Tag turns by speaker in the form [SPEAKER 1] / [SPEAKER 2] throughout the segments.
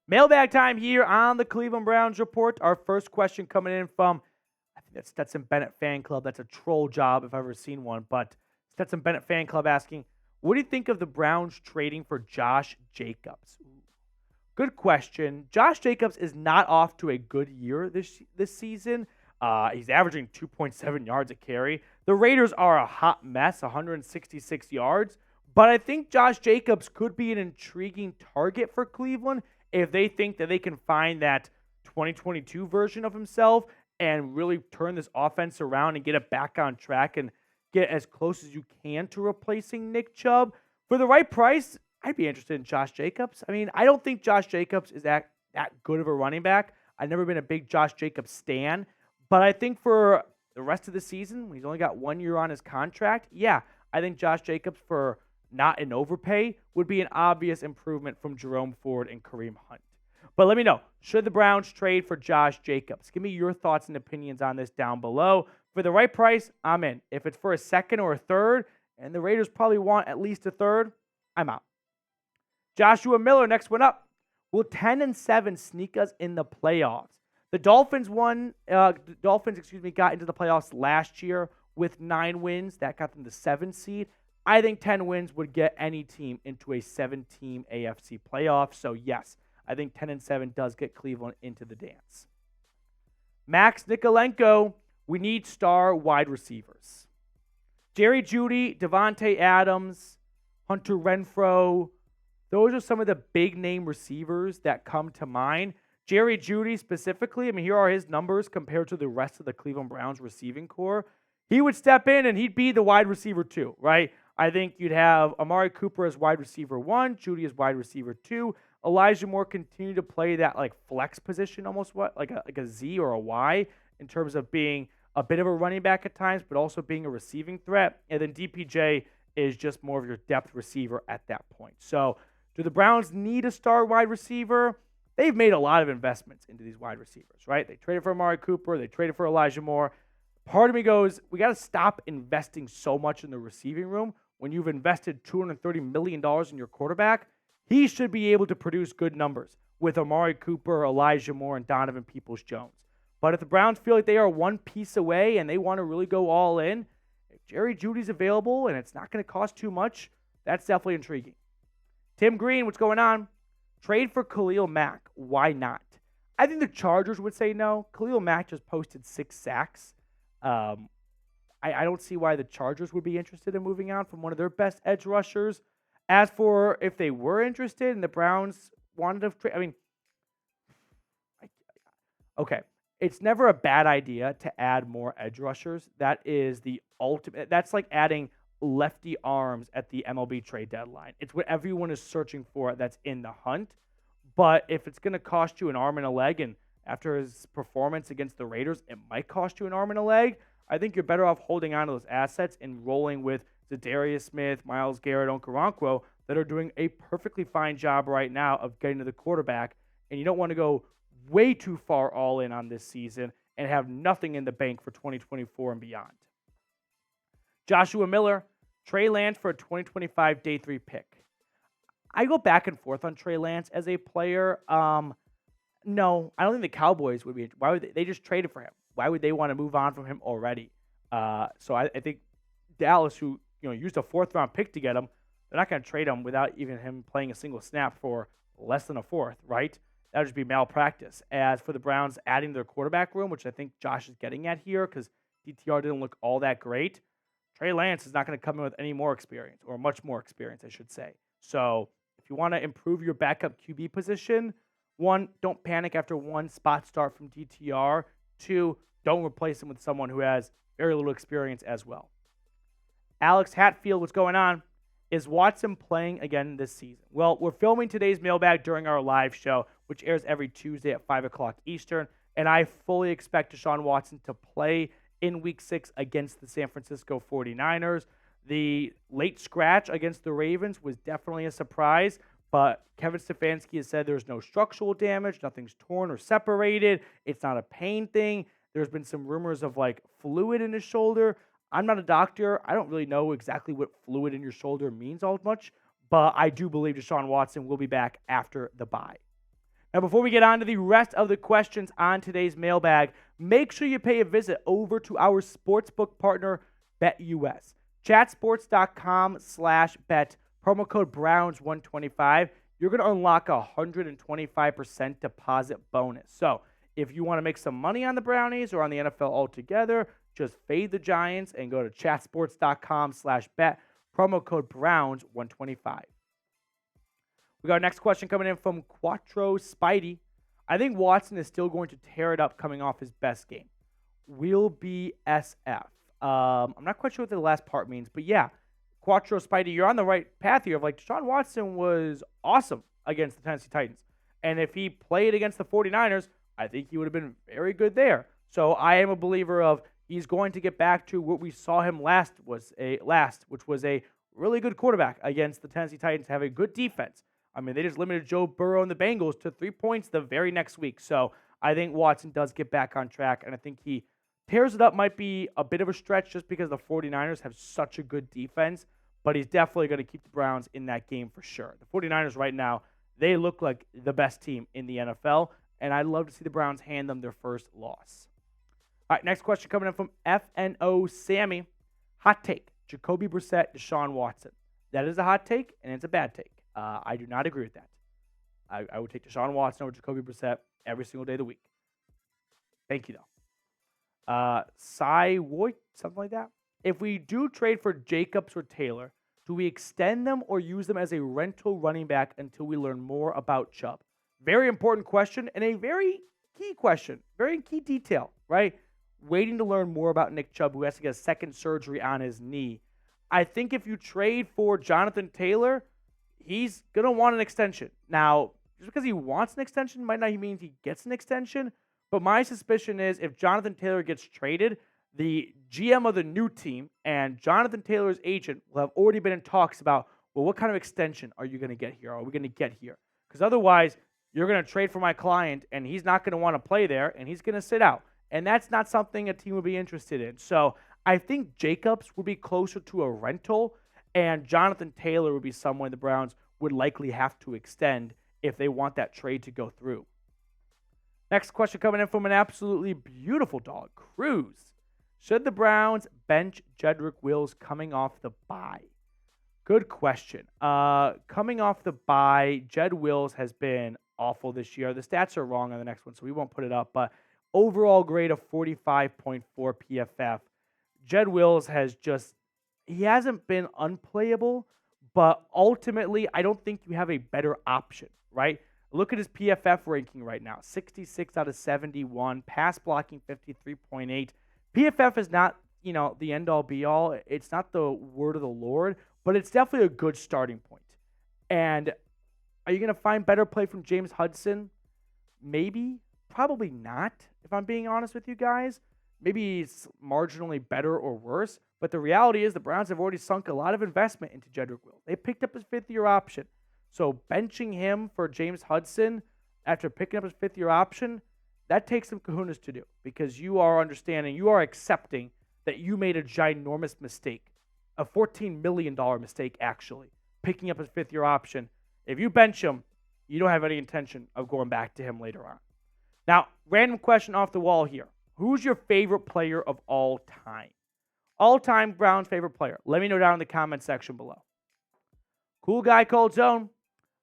[SPEAKER 1] Mailbag time here on the Cleveland Browns Report. Our first question coming in from, I think that's Stetson Bennett Fan Club. That's a troll job if I've ever seen one. But Stetson Bennett Fan Club asking, what do you think of the Browns trading for Josh Jacobs? Good question. Josh Jacobs is not off to a good year this season. He's averaging 2.7 yards a carry. The Raiders are a hot mess, 166 yards. But I think Josh Jacobs could be an intriguing target for Cleveland if they think that they can find that 2022 version of himself and really turn this offense around and get it back on track and get as close as you can to replacing Nick Chubb. For the right price, I'd be interested in Josh Jacobs. I mean, I don't think Josh Jacobs is that good of a running back. I've never been a big Josh Jacobs stan. But I think for the rest of the season, when he's only got 1 year on his contract, yeah, I think Josh Jacobs for not an overpay would be an obvious improvement from Jerome Ford and Kareem Hunt. But let me know, should the Browns trade for Josh Jacobs? Give me your thoughts and opinions on this down below. For the right price, I'm in. If it's for a second or a third, and the Raiders probably want at least a third, I'm out. Joshua Miller, next one up. Will 10-7 sneak us in the playoffs? The Dolphins got into the playoffs last year with 9 wins. That got them the 7th seed. I think 10 wins would get any team into a 7-team AFC playoff. So, yes, I think 10-7 does get Cleveland into the dance. Max Nikolenko, we need star wide receivers. Jerry Jeudy, Devontae Adams, Hunter Renfrow, those are some of the big-name receivers that come to mind. Jerry Jeudy specifically, I mean, here are his numbers compared to the rest of the Cleveland Browns receiving core. He would step in and he'd be the wide receiver 2, right? I think you'd have Amari Cooper as wide receiver 1, Jeudy as wide receiver 2. Elijah Moore continue to play that like flex position, almost like a Z or a Y in terms of being a bit of a running back at times, but also being a receiving threat. And then DPJ is just more of your depth receiver at that point. So do the Browns need a star wide receiver? They've made a lot of investments into these wide receivers, right? They traded for Amari Cooper. They traded for Elijah Moore. Part of me goes, we got to stop investing so much in the receiving room. When you've invested $230 million in your quarterback, he should be able to produce good numbers with Amari Cooper, Elijah Moore, and Donovan Peoples-Jones. But if the Browns feel like they are one piece away and they want to really go all in, if Jerry Jeudy's available and it's not going to cost too much, that's definitely intriguing. Tim Green, what's going on? Trade for Khalil Mack. Why not? I think the Chargers would say no. Khalil Mack just posted 6 sacks. I don't see why the Chargers would be interested in moving out from one of their best edge rushers. As for if they were interested and the Browns wanted to trade, okay. It's never a bad idea to add more edge rushers. That is the ultimate. That's like adding lefty arms at the MLB trade deadline. It's what everyone is searching for that's in the hunt. But if it's going to cost you an arm and a leg, and after his performance against the Raiders, it might cost you an arm and a leg, I think you're better off holding on to those assets and rolling with Zadarius Smith, Myles Garrett, Okoronkwo that are doing a perfectly fine job right now of getting to the quarterback. And you don't want to go way too far all in on this season and have nothing in the bank for 2024 and beyond. Joshua Miller, Trey Lance for a 2025 day 3 pick. I go back and forth on Trey Lance as a player. No, I don't think the Cowboys would be. Why would they just traded for him? Why would they want to move on from him already? So I think Dallas, who used a 4th round pick to get him, they're not going to trade him without even him playing a single snap for less than a 4th, right? That would just be malpractice. As for the Browns adding their quarterback room, which I think Josh is getting at here because DTR didn't look all that great, Trey Lance is not going to come in with any more experience, or much more experience, I should say. So if you want to improve your backup QB position, 1, don't panic after 1 spot start from DTR. 2, don't replace him with someone who has very little experience as well. Alex Hatfield, what's going on? Is Watson playing again this season? Well, we're filming today's mailbag during our live show, which airs every Tuesday at 5 o'clock Eastern, and I fully expect Deshaun Watson to play in Week 6 against the San Francisco 49ers. The late scratch against the Ravens was definitely a surprise, but Kevin Stefanski has said there's no structural damage, nothing's torn or separated, it's not a pain thing. There's been some rumors of like fluid in his shoulder. I'm not a doctor. I don't really know exactly what fluid in your shoulder means all much, but I do believe Deshaun Watson will be back after the bye. Now, before we get on to the rest of the questions on today's mailbag, make sure you pay a visit over to our sportsbook partner, BetUS. Chatsports.com/bet, promo code Browns125. You're going to unlock a 125% deposit bonus. So if you want to make some money on the Brownies or on the NFL altogether, just fade the Giants and go to chatsports.com/bet, promo code Browns125. We got our next question coming in from Quattro Spidey. I think Watson is still going to tear it up coming off his best game. Will be SF. I'm not quite sure what the last part means, but yeah, Quattro Spidey, you're on the right path here. Like, Deshaun Watson was awesome against the Tennessee Titans. And if he played against the 49ers, I think he would have been very good there. So I am a believer of he's going to get back to what we saw him last, which was a really good quarterback against the Tennessee Titans, have a good defense. I mean, they just limited Joe Burrow and the Bengals to 3 points the very next week. So I think Watson does get back on track, and I think he tears it up. Might be a bit of a stretch just because the 49ers have such a good defense, but he's definitely going to keep the Browns in that game for sure. The 49ers right now, they look like the best team in the NFL, and I'd love to see the Browns hand them their first loss. All right, next question coming in from FNO Sammy. Hot take, Jacoby Brissett, Deshaun Watson. That is a hot take, and it's a bad take. I do not agree with that. I would take Deshaun Watson over Jacoby Brissett every single day of the week. Thank you, though. Cy Voigt, something like that. If we do trade for Jacobs or Taylor, do we extend them or use them as a rental running back until we learn more about Chubb? Very important question and a very key question, very key detail, right? Waiting to learn more about Nick Chubb, who has to get a second surgery on his knee. I think if you trade for Jonathan Taylor, he's going to want an extension. Now, just because he wants an extension might not mean he gets an extension, but my suspicion is if Jonathan Taylor gets traded, the GM of the new team and Jonathan Taylor's agent will have already been in talks about, well, what kind of extension are you going to get here? Are we going to get here? Because otherwise, you're going to trade for my client, and he's not going to want to play there, and he's going to sit out. And that's not something a team would be interested in. So I think Jacobs would be closer to a rental, and Jonathan Taylor would be someone the Browns would likely have to extend if they want that trade to go through. Next question coming in from an absolutely beautiful dog, Cruz. Should the Browns bench Jedrick Wills coming off the bye? Good question. Coming off the bye, Jed Wills has been awful this year. The stats are wrong on the next one, so we won't put it up. But overall grade of 45.4 PFF. Jed Wills he hasn't been unplayable, but ultimately, I don't think you have a better option, right? Look at his PFF ranking right now, 66 out of 71, pass blocking 53.8. PFF is not, the end-all, be-all. It's not the word of the Lord, but it's definitely a good starting point. And are you going to find better play from James Hudson? Maybe. Probably not, if I'm being honest with you guys. Maybe it's marginally better or worse, but the reality is the Browns have already sunk a lot of investment into Jedrick Wills. They picked up his fifth-year option. So benching him for James Hudson after picking up his fifth-year option, that takes some kahunas to do because you are accepting that you made a ginormous mistake, a $14 million mistake, actually, picking up his fifth-year option. If you bench him, you don't have any intention of going back to him later on. Now, random question off the wall here. Who's your favorite player of all time? All-time Browns favorite player. Let me know down in the comment section below. Cool guy called Zone.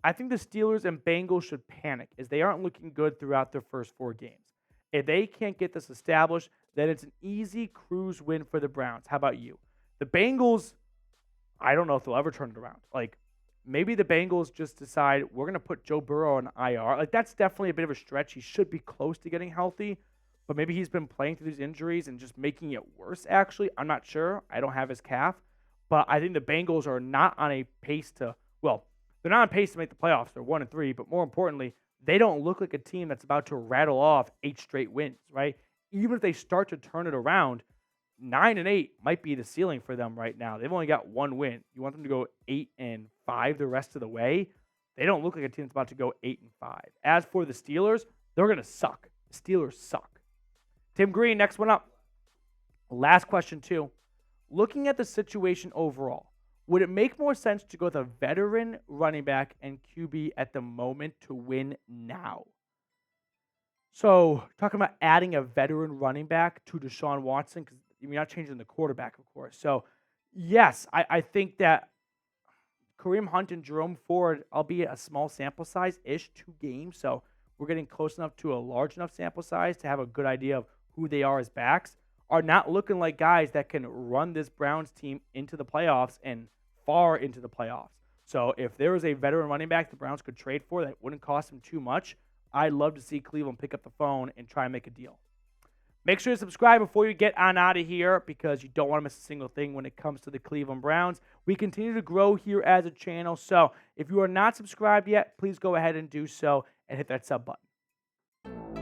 [SPEAKER 1] I think the Steelers and Bengals should panic as they aren't looking good throughout their first 4 games. If they can't get this established, then it's an easy cruise win for the Browns. How about you? The Bengals, I don't know if they'll ever turn it around. Maybe the Bengals just decide we're going to put Joe Burrow on IR. That's definitely a bit of a stretch. He should be close to getting healthy, but maybe he's been playing through these injuries and just making it worse, actually. I'm not sure. I don't have his calf. But I think the Bengals are not on a pace to, they're not on pace to make the playoffs. They're 1-3, but more importantly, they don't look like a team that's about to rattle off 8 straight wins, right? Even if they start to turn it around, 9-8 might be the ceiling for them right now. They've only got 1 win. You want them to go 8-5 the rest of the way? They don't look like a team that's about to go 8-5. As for the Steelers, they're going to suck. The Steelers suck. Tim Green, next one up. Last question, too. Looking at the situation overall, would it make more sense to go with a veteran running back and QB at the moment to win now? So, talking about adding a veteran running back to Deshaun Watson, because you're not changing the quarterback, of course. So, yes, I think that Kareem Hunt and Jerome Ford, albeit a small sample size ish, 2 games. So, we're getting close enough to a large enough sample size to have a good idea of who they are as backs, are not looking like guys that can run this Browns team into the playoffs and far into the playoffs. So, if there was a veteran running back the Browns could trade for that wouldn't cost them too much, I'd love to see Cleveland pick up the phone and try and make a deal. Make sure to subscribe before you get on out of here because you don't want to miss a single thing when it comes to the Cleveland Browns. We continue to grow here as a channel, so if you are not subscribed yet, please go ahead and do so and hit that sub button.